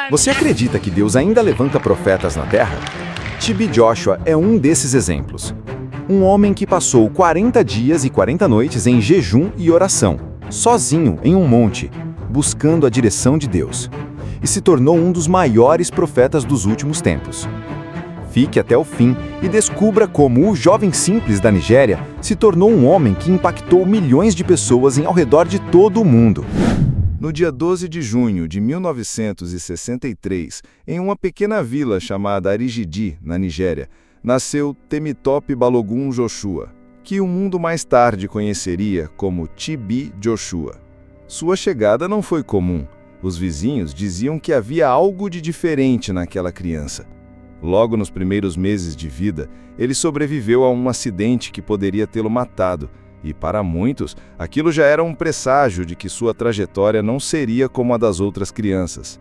Você acredita que Deus ainda levanta profetas na terra? TB Joshua é um desses exemplos. Um homem que passou 40 dias e 40 noites em jejum e oração, sozinho em um monte, buscando a direção de Deus. E se tornou um dos maiores profetas dos últimos tempos. Fique até o fim e descubra como o jovem simples da Nigéria se tornou um homem que impactou milhões de pessoas ao redor de todo o mundo. No dia 12 de junho de 1963, em uma pequena vila chamada Arigidi, na Nigéria, nasceu Temitope Balogun Joshua, que o mundo mais tarde conheceria como TB Joshua. Sua chegada não foi comum. Os vizinhos diziam que havia algo de diferente naquela criança. Logo nos primeiros meses de vida, ele sobreviveu a um acidente que poderia tê-lo matado, e para muitos, aquilo já era um presságio de que sua trajetória não seria como a das outras crianças.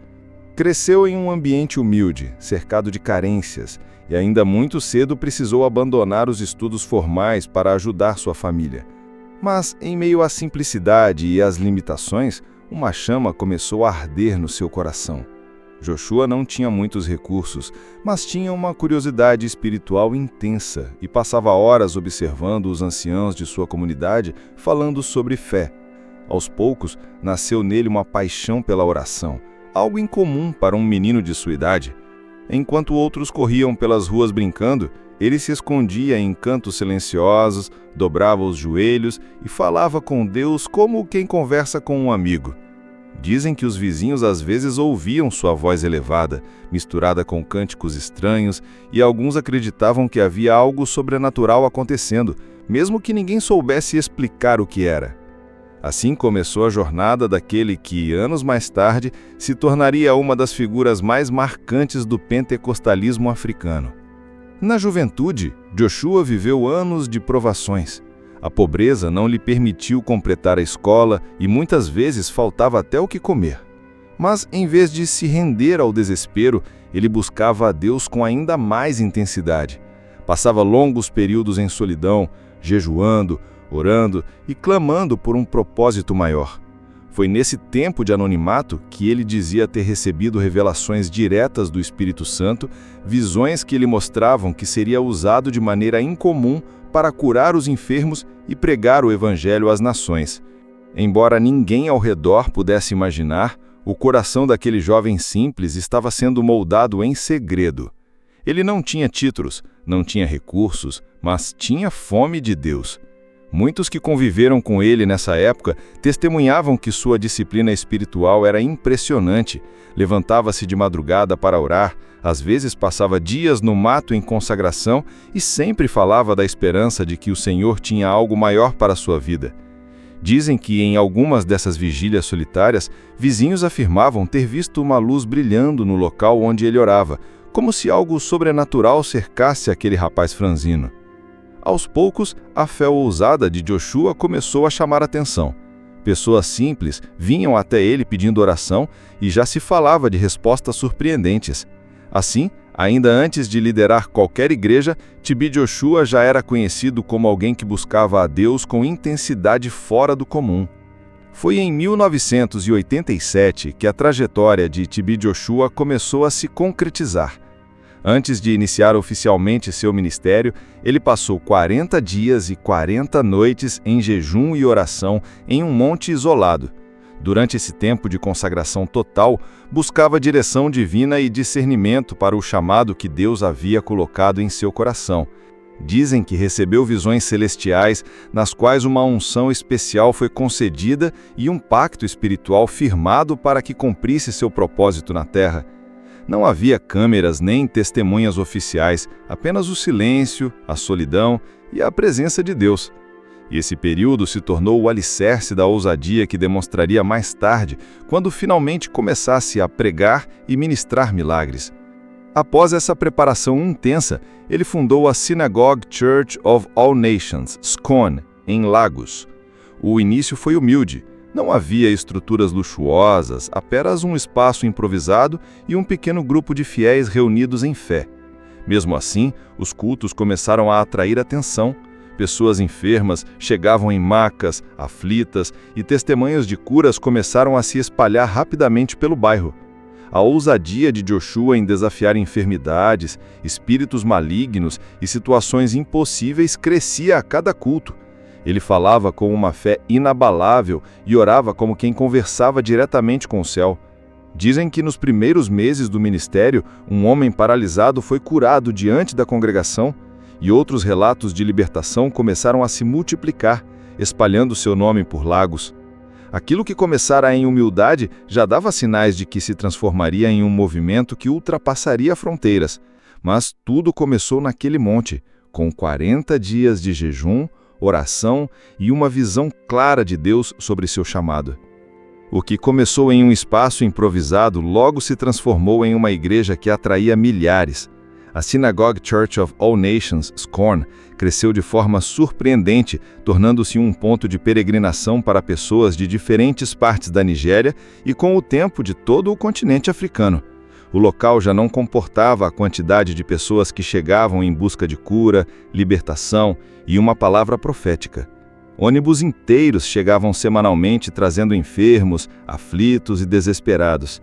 Cresceu em um ambiente humilde, cercado de carências, e ainda muito cedo precisou abandonar os estudos formais para ajudar sua família. Mas, em meio à simplicidade e às limitações, uma chama começou a arder no seu coração. Joshua não tinha muitos recursos, mas tinha uma curiosidade espiritual intensa e passava horas observando os anciãos de sua comunidade falando sobre fé. Aos poucos, nasceu nele uma paixão pela oração, algo incomum para um menino de sua idade. Enquanto outros corriam pelas ruas brincando, ele se escondia em cantos silenciosos, dobrava os joelhos e falava com Deus como quem conversa com um amigo. Dizem que os vizinhos às vezes ouviam sua voz elevada, misturada com cânticos estranhos, e alguns acreditavam que havia algo sobrenatural acontecendo, mesmo que ninguém soubesse explicar o que era. Assim começou a jornada daquele que, anos mais tarde, se tornaria uma das figuras mais marcantes do pentecostalismo africano. Na juventude, Joshua viveu anos de provações. A pobreza não lhe permitiu completar a escola e muitas vezes faltava até o que comer. Mas, em vez de se render ao desespero, ele buscava a Deus com ainda mais intensidade. Passava longos períodos em solidão, jejuando, orando e clamando por um propósito maior. Foi nesse tempo de anonimato que ele dizia ter recebido revelações diretas do Espírito Santo, visões que lhe mostravam que seria usado de maneira incomum para curar os enfermos e pregar o Evangelho às nações. Embora ninguém ao redor pudesse imaginar, o coração daquele jovem simples estava sendo moldado em segredo. Ele não tinha títulos, não tinha recursos, mas tinha fome de Deus. Muitos que conviveram com ele nessa época testemunhavam que sua disciplina espiritual era impressionante. Levantava-se de madrugada para orar, às vezes passava dias no mato em consagração e sempre falava da esperança de que o Senhor tinha algo maior para a sua vida. Dizem que em algumas dessas vigílias solitárias, vizinhos afirmavam ter visto uma luz brilhando no local onde ele orava, como se algo sobrenatural cercasse aquele rapaz franzino. Aos poucos, a fé ousada de Joshua começou a chamar atenção. Pessoas simples vinham até ele pedindo oração e já se falava de respostas surpreendentes. Assim, ainda antes de liderar qualquer igreja, TB Joshua já era conhecido como alguém que buscava a Deus com intensidade fora do comum. Foi em 1987 que a trajetória de TB Joshua começou a se concretizar. Antes de iniciar oficialmente seu ministério, ele passou 40 dias e 40 noites em jejum e oração em um monte isolado. Durante esse tempo de consagração total, buscava direção divina e discernimento para o chamado que Deus havia colocado em seu coração. Dizem que recebeu visões celestiais, nas quais uma unção especial foi concedida e um pacto espiritual firmado para que cumprisse seu propósito na terra. Não havia câmeras nem testemunhas oficiais, apenas o silêncio, a solidão e a presença de Deus. E esse período se tornou o alicerce da ousadia que demonstraria mais tarde, quando finalmente começasse a pregar e ministrar milagres. Após essa preparação intensa, ele fundou a Synagogue Church of All Nations, SCOAN, em Lagos. O início foi humilde. Não havia estruturas luxuosas, apenas um espaço improvisado e um pequeno grupo de fiéis reunidos em fé. Mesmo assim, os cultos começaram a atrair atenção. Pessoas enfermas chegavam em macas, aflitas, e testemunhos de curas começaram a se espalhar rapidamente pelo bairro. A ousadia de Joshua em desafiar enfermidades, espíritos malignos e situações impossíveis crescia a cada culto. Ele falava com uma fé inabalável e orava como quem conversava diretamente com o céu. Dizem que nos primeiros meses do ministério, um homem paralisado foi curado diante da congregação, e outros relatos de libertação começaram a se multiplicar, espalhando seu nome por Lagos. Aquilo que começara em humildade já dava sinais de que se transformaria em um movimento que ultrapassaria fronteiras. Mas tudo começou naquele monte, com 40 dias de jejum, oração e uma visão clara de Deus sobre seu chamado. O que começou em um espaço improvisado logo se transformou em uma igreja que atraía milhares. A Synagogue Church of All Nations, SCORN, cresceu de forma surpreendente, tornando-se um ponto de peregrinação para pessoas de diferentes partes da Nigéria e, com o tempo, de todo o continente africano. O local já não comportava a quantidade de pessoas que chegavam em busca de cura, libertação e uma palavra profética. Ônibus inteiros chegavam semanalmente trazendo enfermos, aflitos e desesperados.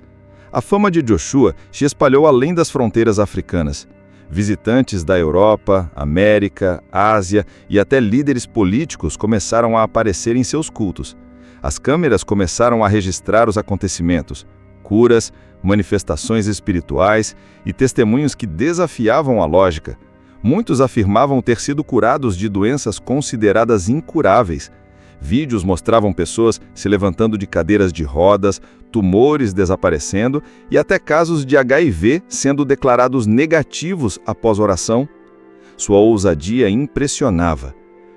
A fama de Joshua se espalhou além das fronteiras africanas. Visitantes da Europa, América, Ásia e até líderes políticos começaram a aparecer em seus cultos. As câmeras começaram a registrar os acontecimentos, curas, manifestações espirituais e testemunhos que desafiavam a lógica. Muitos afirmavam ter sido curados de doenças consideradas incuráveis. Vídeos mostravam pessoas se levantando de cadeiras de rodas, tumores desaparecendo e até casos de HIV sendo declarados negativos após oração. Sua ousadia impressionava.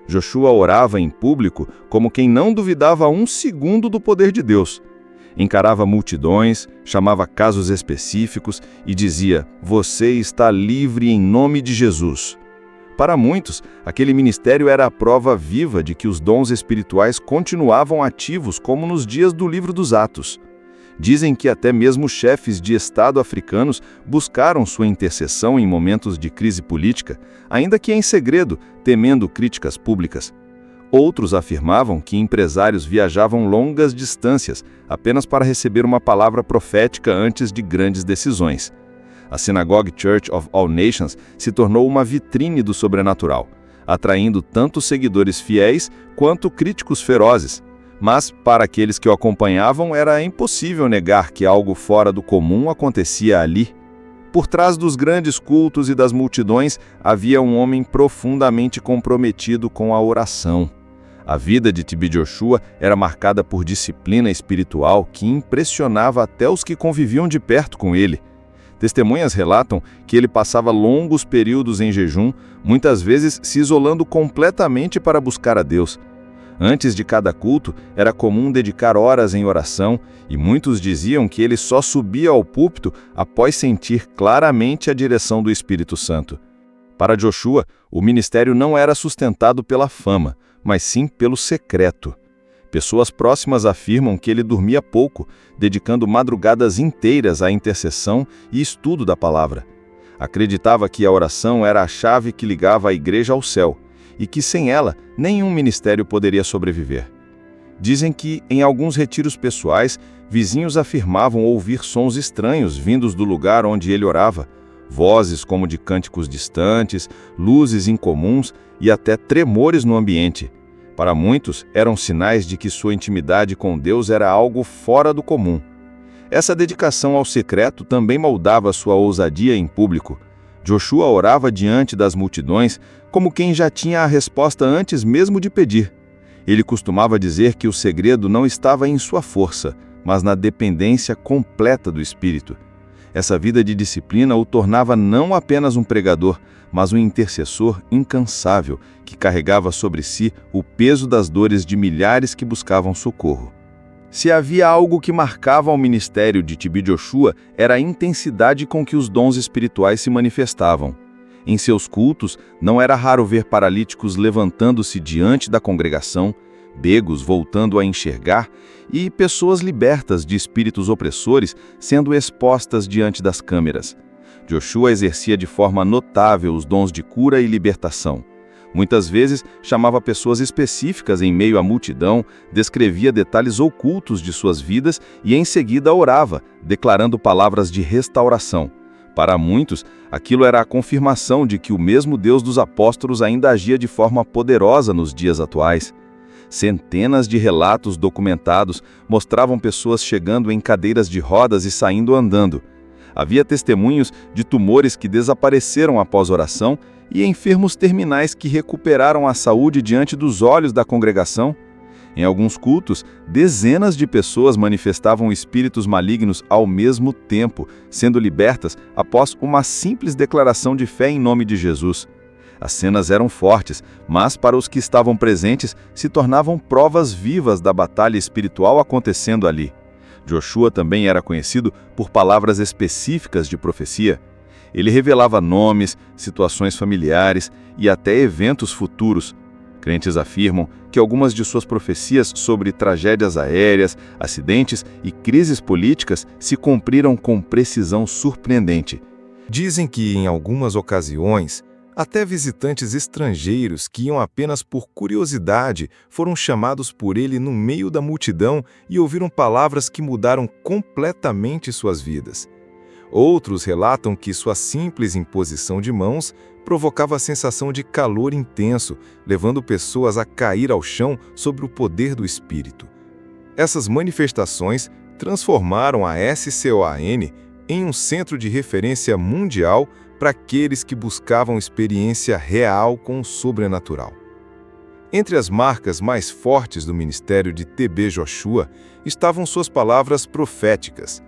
Joshua orava em público como quem não duvidava um segundo do poder de Deus. Encarava multidões, chamava casos específicos e dizia: "Você está livre em nome de Jesus." Para muitos, aquele ministério era a prova viva de que os dons espirituais continuavam ativos como nos dias do livro dos Atos. Dizem que até mesmo chefes de Estado africanos buscaram sua intercessão em momentos de crise política, ainda que em segredo, temendo críticas públicas. Outros afirmavam que empresários viajavam longas distâncias apenas para receber uma palavra profética antes de grandes decisões. A Synagogue Church of All Nations se tornou uma vitrine do sobrenatural, atraindo tanto seguidores fiéis quanto críticos ferozes. Mas, para aqueles que o acompanhavam, era impossível negar que algo fora do comum acontecia ali. Por trás dos grandes cultos e das multidões, havia um homem profundamente comprometido com a oração. A vida de TB Joshua era marcada por disciplina espiritual que impressionava até os que conviviam de perto com ele. Testemunhas relatam que ele passava longos períodos em jejum, muitas vezes se isolando completamente para buscar a Deus. Antes de cada culto, era comum dedicar horas em oração, e muitos diziam que ele só subia ao púlpito após sentir claramente a direção do Espírito Santo. Para Joshua, o ministério não era sustentado pela fama, mas sim pelo secreto. Pessoas próximas afirmam que ele dormia pouco, dedicando madrugadas inteiras à intercessão e estudo da palavra. Acreditava que a oração era a chave que ligava a igreja ao céu, e que sem ela, nenhum ministério poderia sobreviver. Dizem que, em alguns retiros pessoais, vizinhos afirmavam ouvir sons estranhos vindos do lugar onde ele orava, vozes como de cânticos distantes, luzes incomuns e até tremores no ambiente. Para muitos, eram sinais de que sua intimidade com Deus era algo fora do comum. Essa dedicação ao secreto também moldava sua ousadia em público. Joshua orava diante das multidões como quem já tinha a resposta antes mesmo de pedir. Ele costumava dizer que o segredo não estava em sua força, mas na dependência completa do Espírito. Essa vida de disciplina o tornava não apenas um pregador, mas um intercessor incansável que carregava sobre si o peso das dores de milhares que buscavam socorro. Se havia algo que marcava o ministério de TB Joshua, era a intensidade com que os dons espirituais se manifestavam. Em seus cultos, não era raro ver paralíticos levantando-se diante da congregação, cegos voltando a enxergar e pessoas libertas de espíritos opressores sendo expostas diante das câmeras. Joshua exercia de forma notável os dons de cura e libertação. Muitas vezes, chamava pessoas específicas em meio à multidão, descrevia detalhes ocultos de suas vidas e em seguida orava, declarando palavras de restauração. Para muitos, aquilo era a confirmação de que o mesmo Deus dos apóstolos ainda agia de forma poderosa nos dias atuais. Centenas de relatos documentados mostravam pessoas chegando em cadeiras de rodas e saindo andando. Havia testemunhos de tumores que desapareceram após oração e enfermos terminais que recuperaram a saúde diante dos olhos da congregação. Em alguns cultos, dezenas de pessoas manifestavam espíritos malignos ao mesmo tempo, sendo libertas após uma simples declaração de fé em nome de Jesus. As cenas eram fortes, mas para os que estavam presentes se tornavam provas vivas da batalha espiritual acontecendo ali. Joshua também era conhecido por palavras específicas de profecia. Ele revelava nomes, situações familiares e até eventos futuros. Crentes afirmam que algumas de suas profecias sobre tragédias aéreas, acidentes e crises políticas se cumpriram com precisão surpreendente. Dizem que, em algumas ocasiões, até visitantes estrangeiros que iam apenas por curiosidade foram chamados por ele no meio da multidão e ouviram palavras que mudaram completamente suas vidas. Outros relatam que sua simples imposição de mãos provocava a sensação de calor intenso, levando pessoas a cair ao chão sob o poder do Espírito. Essas manifestações transformaram a SCOAN em um centro de referência mundial para aqueles que buscavam experiência real com o sobrenatural. Entre as marcas mais fortes do ministério de TB Joshua estavam suas palavras proféticas.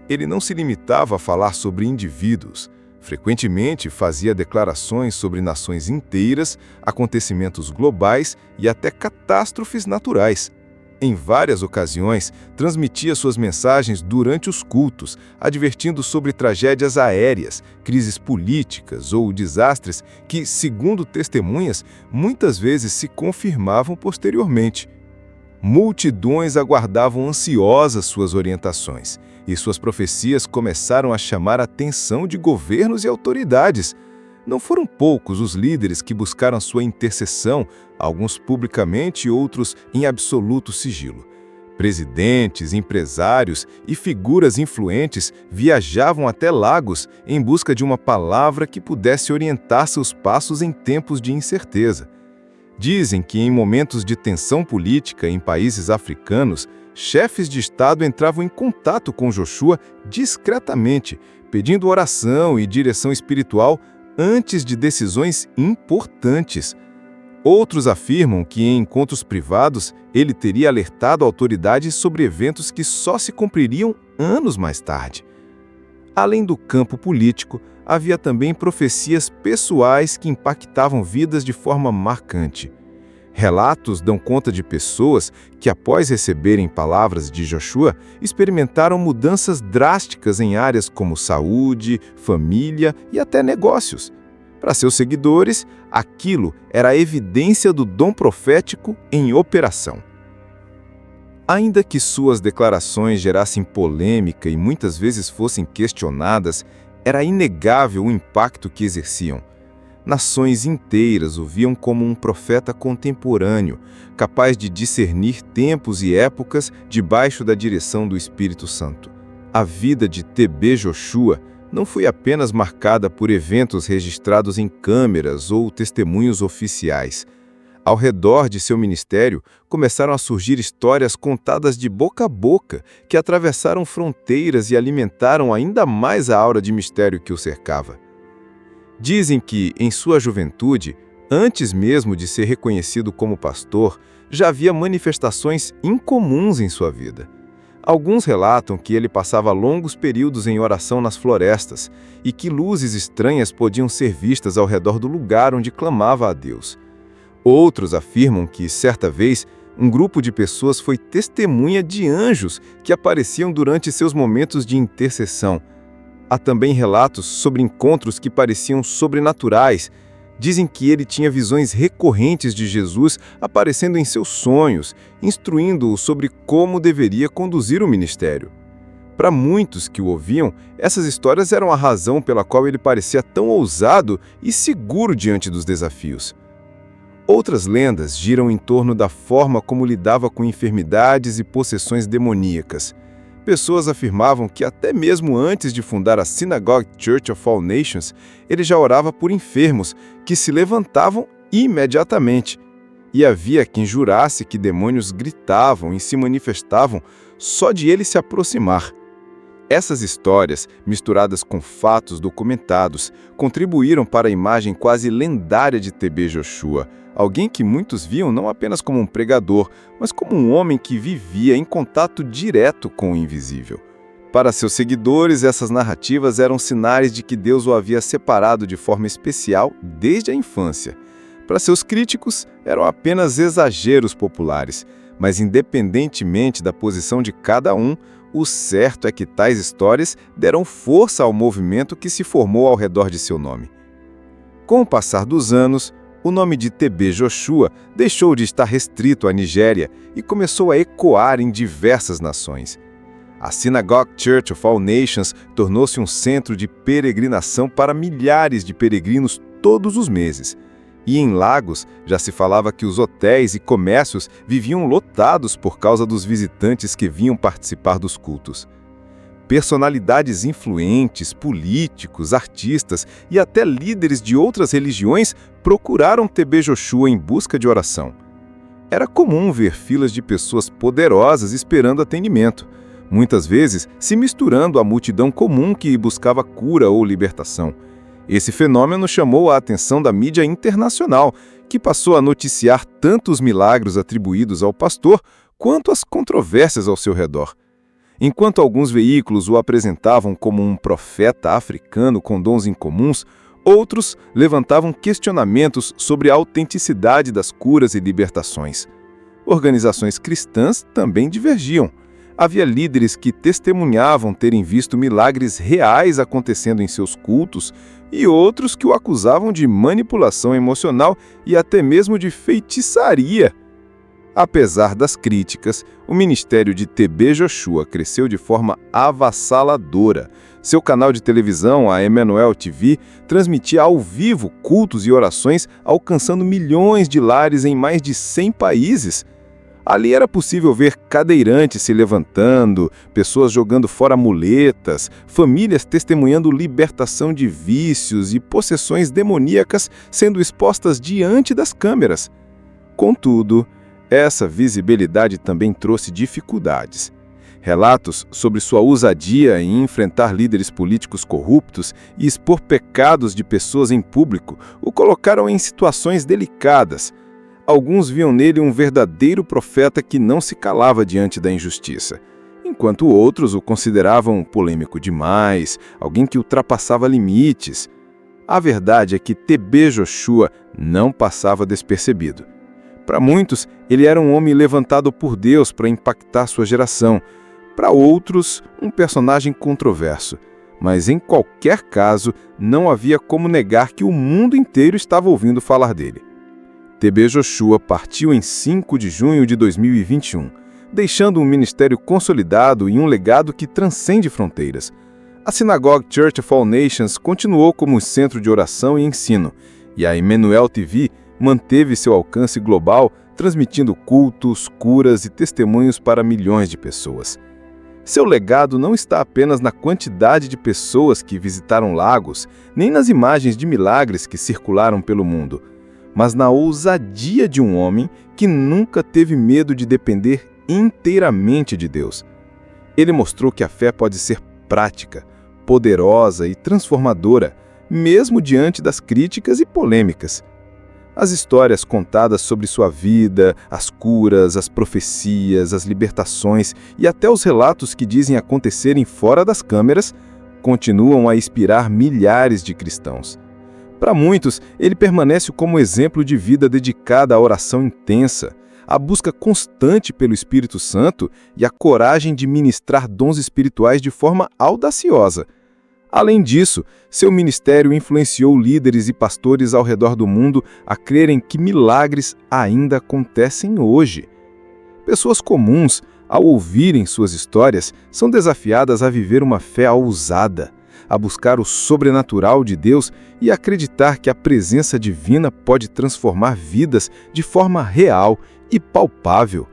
Ele não se limitava a falar sobre indivíduos. Frequentemente fazia declarações sobre nações inteiras, acontecimentos globais e até catástrofes naturais. Em várias ocasiões, transmitia suas mensagens durante os cultos, advertindo sobre tragédias aéreas, crises políticas ou desastres que, segundo testemunhas, muitas vezes se confirmavam posteriormente. Multidões aguardavam ansiosas suas orientações, e suas profecias começaram a chamar a atenção de governos e autoridades. Não foram poucos os líderes que buscaram sua intercessão, alguns publicamente e outros em absoluto sigilo. Presidentes, empresários e figuras influentes viajavam até Lagos em busca de uma palavra que pudesse orientar seus passos em tempos de incerteza. Dizem que em momentos de tensão política em países africanos, chefes de Estado entravam em contato com Joshua discretamente, pedindo oração e direção espiritual antes de decisões importantes. Outros afirmam que em encontros privados ele teria alertado autoridades sobre eventos que só se cumpririam anos mais tarde. Além do campo político, havia também profecias pessoais que impactavam vidas de forma marcante. Relatos dão conta de pessoas que, após receberem palavras de Joshua, experimentaram mudanças drásticas em áreas como saúde, família e até negócios. Para seus seguidores, aquilo era a evidência do dom profético em operação. Ainda que suas declarações gerassem polêmica e muitas vezes fossem questionadas, era inegável o impacto que exerciam. Nações inteiras o viam como um profeta contemporâneo, capaz de discernir tempos e épocas debaixo da direção do Espírito Santo. A vida de TB Joshua não foi apenas marcada por eventos registrados em câmeras ou testemunhos oficiais. Ao redor de seu ministério, começaram a surgir histórias contadas de boca a boca, que atravessaram fronteiras e alimentaram ainda mais a aura de mistério que o cercava. Dizem que, em sua juventude, antes mesmo de ser reconhecido como pastor, já havia manifestações incomuns em sua vida. Alguns relatam que ele passava longos períodos em oração nas florestas e que luzes estranhas podiam ser vistas ao redor do lugar onde clamava a Deus. Outros afirmam que, certa vez, um grupo de pessoas foi testemunha de anjos que apareciam durante seus momentos de intercessão. Há também relatos sobre encontros que pareciam sobrenaturais. Dizem que ele tinha visões recorrentes de Jesus aparecendo em seus sonhos, instruindo-o sobre como deveria conduzir o ministério. Para muitos que o ouviam, essas histórias eram a razão pela qual ele parecia tão ousado e seguro diante dos desafios. Outras lendas giram em torno da forma como lidava com enfermidades e possessões demoníacas. Pessoas afirmavam que até mesmo antes de fundar a Synagogue Church of All Nations, ele já orava por enfermos que se levantavam imediatamente. E havia quem jurasse que demônios gritavam e se manifestavam só de ele se aproximar. Essas histórias, misturadas com fatos documentados, contribuíram para a imagem quase lendária de T.B. Joshua, alguém que muitos viam não apenas como um pregador, mas como um homem que vivia em contato direto com o invisível. Para seus seguidores, essas narrativas eram sinais de que Deus o havia separado de forma especial desde a infância. Para seus críticos, eram apenas exageros populares, mas independentemente da posição de cada um, o certo é que tais histórias deram força ao movimento que se formou ao redor de seu nome. Com o passar dos anos, o nome de T.B. Joshua deixou de estar restrito à Nigéria e começou a ecoar em diversas nações. A Synagogue Church of All Nations tornou-se um centro de peregrinação para milhares de peregrinos todos os meses. E em Lagos já se falava que os hotéis e comércios viviam lotados por causa dos visitantes que vinham participar dos cultos. Personalidades influentes, políticos, artistas e até líderes de outras religiões procuraram T.B. Joshua em busca de oração. Era comum ver filas de pessoas poderosas esperando atendimento, muitas vezes se misturando à multidão comum que buscava cura ou libertação. Esse fenômeno chamou a atenção da mídia internacional, que passou a noticiar tanto os milagres atribuídos ao pastor, quanto as controvérsias ao seu redor. Enquanto alguns veículos o apresentavam como um profeta africano com dons incomuns, outros levantavam questionamentos sobre a autenticidade das curas e libertações. Organizações cristãs também divergiam. Havia líderes que testemunhavam terem visto milagres reais acontecendo em seus cultos e outros que o acusavam de manipulação emocional e até mesmo de feitiçaria. Apesar das críticas, o ministério de T.B. Joshua cresceu de forma avassaladora. Seu canal de televisão, a Emmanuel TV, transmitia ao vivo cultos e orações, alcançando milhões de lares em mais de 100 países. Ali era possível ver cadeirantes se levantando, pessoas jogando fora muletas, famílias testemunhando libertação de vícios e possessões demoníacas sendo expostas diante das câmeras. Contudo, essa visibilidade também trouxe dificuldades. Relatos sobre sua ousadia em enfrentar líderes políticos corruptos e expor pecados de pessoas em público o colocaram em situações delicadas. Alguns viam nele um verdadeiro profeta que não se calava diante da injustiça, enquanto outros o consideravam polêmico demais, alguém que ultrapassava limites. A verdade é que T.B. Joshua não passava despercebido. Para muitos, ele era um homem levantado por Deus para impactar sua geração. Para outros, um personagem controverso. Mas em qualquer caso, não havia como negar que o mundo inteiro estava ouvindo falar dele. T.B. Joshua partiu em 5 de junho de 2021, deixando um ministério consolidado e um legado que transcende fronteiras. A Synagogue Church of All Nations continuou como centro de oração e ensino, e a Emmanuel TV manteve seu alcance global, transmitindo cultos, curas e testemunhos para milhões de pessoas. Seu legado não está apenas na quantidade de pessoas que visitaram Lagos, nem nas imagens de milagres que circularam pelo mundo, mas na ousadia de um homem que nunca teve medo de depender inteiramente de Deus. Ele mostrou que a fé pode ser prática, poderosa e transformadora, mesmo diante das críticas e polêmicas. As histórias contadas sobre sua vida, as curas, as profecias, as libertações e até os relatos que dizem acontecerem fora das câmeras continuam a inspirar milhares de cristãos. Para muitos, ele permanece como exemplo de vida dedicada à oração intensa, à busca constante pelo Espírito Santo e à coragem de ministrar dons espirituais de forma audaciosa. Além disso, seu ministério influenciou líderes e pastores ao redor do mundo a crerem que milagres ainda acontecem hoje. Pessoas comuns, ao ouvirem suas histórias, são desafiadas a viver uma fé ousada, a buscar o sobrenatural de Deus e acreditar que a presença divina pode transformar vidas de forma real e palpável.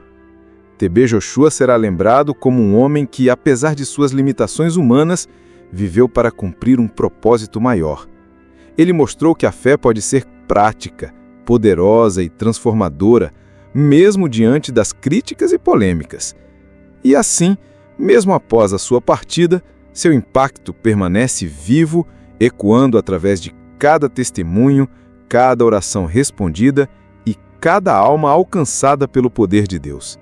TB Joshua será lembrado como um homem que, apesar de suas limitações humanas, viveu para cumprir um propósito maior. Ele mostrou que a fé pode ser prática, poderosa e transformadora, mesmo diante das críticas e polêmicas. E assim, mesmo após a sua partida, seu impacto permanece vivo, ecoando através de cada testemunho, cada oração respondida e cada alma alcançada pelo poder de Deus.